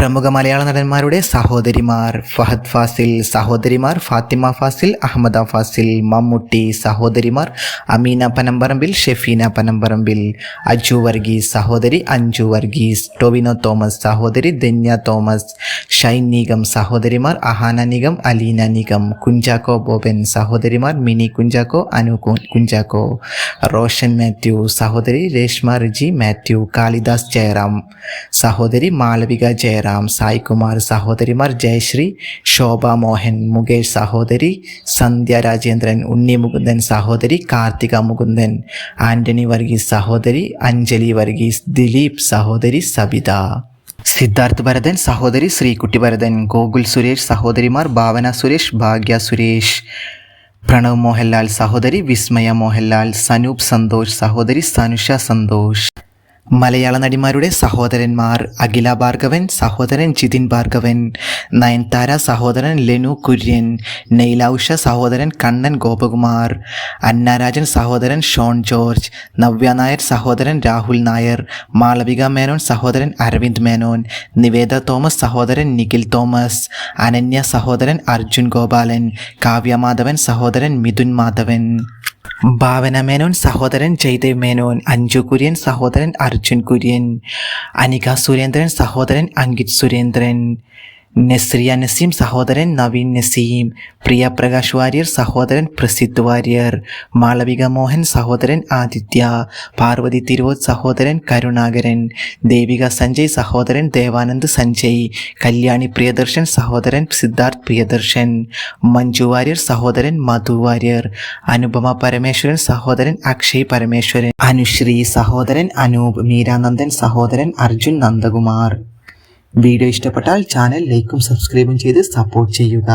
പ്രമുഖ മലയാള നടന്മാരുടെ സഹോദരിമാർ ഫഹദ് ഫാസിൽ, സഹോദരിമാർ ഫാത്തിമ ഫാസിൽ, അഹമ്മദ ഫാസിൽ, മമ്മൂട്ടി, സഹോദരിമാർ അമീന പനമ്പറമ്പിൽ, ഷെഫീന പനമ്പറമ്പിൽ, അജു വർഗീസ്, സഹോദരി അഞ്ജു വർഗീസ്, ടൊവിനോ തോമസ്, സഹോദരി ധന്യ തോമസ്, ഷൈൻ നിഗം, സഹോദരിമാർ അഹാന നിഗം, അലീന നിഗം, കുഞ്ചാക്കോ ബോബൻ, സഹോദരിമാർ മിനി കുഞ്ചാക്കോ, അനു കുഞ്ചാക്കോ, റോഷൻ മാത്യു, സഹോദരി രേഷ്മ റിജി മാത്യു, കാളിദാസ് ജയറാം, സഹോദരി മാളവിക ജയറാം, സായികുമാർ, സഹോദരിമാർ ജയശ്രീ, ശോഭ മോഹൻ, മുകേഷ്, സഹോദരി സന്ധ്യ രാജേന്ദ്രൻ, ഉണ്ണി മുകുന്ദൻ, സഹോദരി കാർത്തിക മുകുന്ദൻ, ആന്റണി വർഗീസ്, സഹോദരി അഞ്ജലി വർഗീസ്, ദിലീപ്, സഹോദരി സബിത, സിദ്ധാർത്ഥ് ഭരതൻ, സഹോദരി ശ്രീകുട്ടി ഭരതൻ, ഗോകുൽ സുരേഷ്, സഹോദരിമാർ ഭാവന സുരേഷ്, ഭാഗ്യ സുരേഷ്, പ്രണവ് മോഹൻലാൽ, സഹോദരി വിസ്മയ മോഹൻലാൽ, സനൂപ് സന്തോഷ്, സഹോദരി സനുഷ സന്തോഷ്. മലയാള നടിമാരുടെ സഹോദരന്മാർ അഖില ഭാർഗവൻ, സഹോദരൻ ജിതിൻ ഭാർഗവൻ, നയൻതാര, സഹോദരൻ ലെനു കുര്യൻ, നെയ്ല ഉഷ, സഹോദരൻ കണ്ണൻ ഗോപകുമാർ, അന്നാരാജൻ, സഹോദരൻ ഷോൺ ജോർജ്, നവ്യ നായർ, സഹോദരൻ രാഹുൽ നായർ, മാളവിക മേനോൻ, സഹോദരൻ അരവിന്ദ് മേനോൻ, നിവേദ തോമസ്, സഹോദരൻ നിഖിൽ തോമസ്, അനന്യ, സഹോദരൻ അർജുൻ ഗോപാലൻ, കാവ്യ മാധവൻ, സഹോദരൻ മിഥുൻ മാധവൻ, ഭാവന മേനോൻ, സഹോദരൻ ജയ്ദേവ് മേനോൻ, അഞ്ജു കുര്യൻ, സഹോദരൻ അർജുൻ കുര്യൻ, അനിക സുരേന്ദ്രൻ, സഹോദരൻ അങ്കിത് സുരേന്ദ്രൻ, നസ്രിയ നസീം, സഹോദരൻ നവീൻ നസീം, പ്രിയ പ്രകാശ് വാര്യർ, സഹോദരൻ പ്രസിദ്ധ് വാര്യർ, മാളവിക മോഹൻ, സഹോദരൻ ആദിത്യ, പാർവതി തിരുവോത്ത്, സഹോദരൻ കരുണാകരൻ, ദേവിക സഞ്ജയ്, സഹോദരൻ ദേവാനന്ദ് സഞ്ജയ്, കല്യാണി പ്രിയദർശൻ, സഹോദരൻ സിദ്ധാർത്ഥ് പ്രിയദർശൻ, മഞ്ജു വാര്യർ, സഹോദരൻ മധു വാര്യർ, അനുപമ പരമേശ്വരൻ, സഹോദരൻ അക്ഷയ് പരമേശ്വരൻ, അനുശ്രീ, സഹോദരൻ അനൂപ്, മീരാനന്ദൻ, സഹോദരൻ അർജുൻ നന്ദകുമാർ. വീഡിയോ ഇഷ്ടപ്പെട്ടാൽ ചാനൽ ലൈക്കും സബ്സ്ക്രൈബും ചെയ്ത് സപ്പോർട്ട് ചെയ്യുക.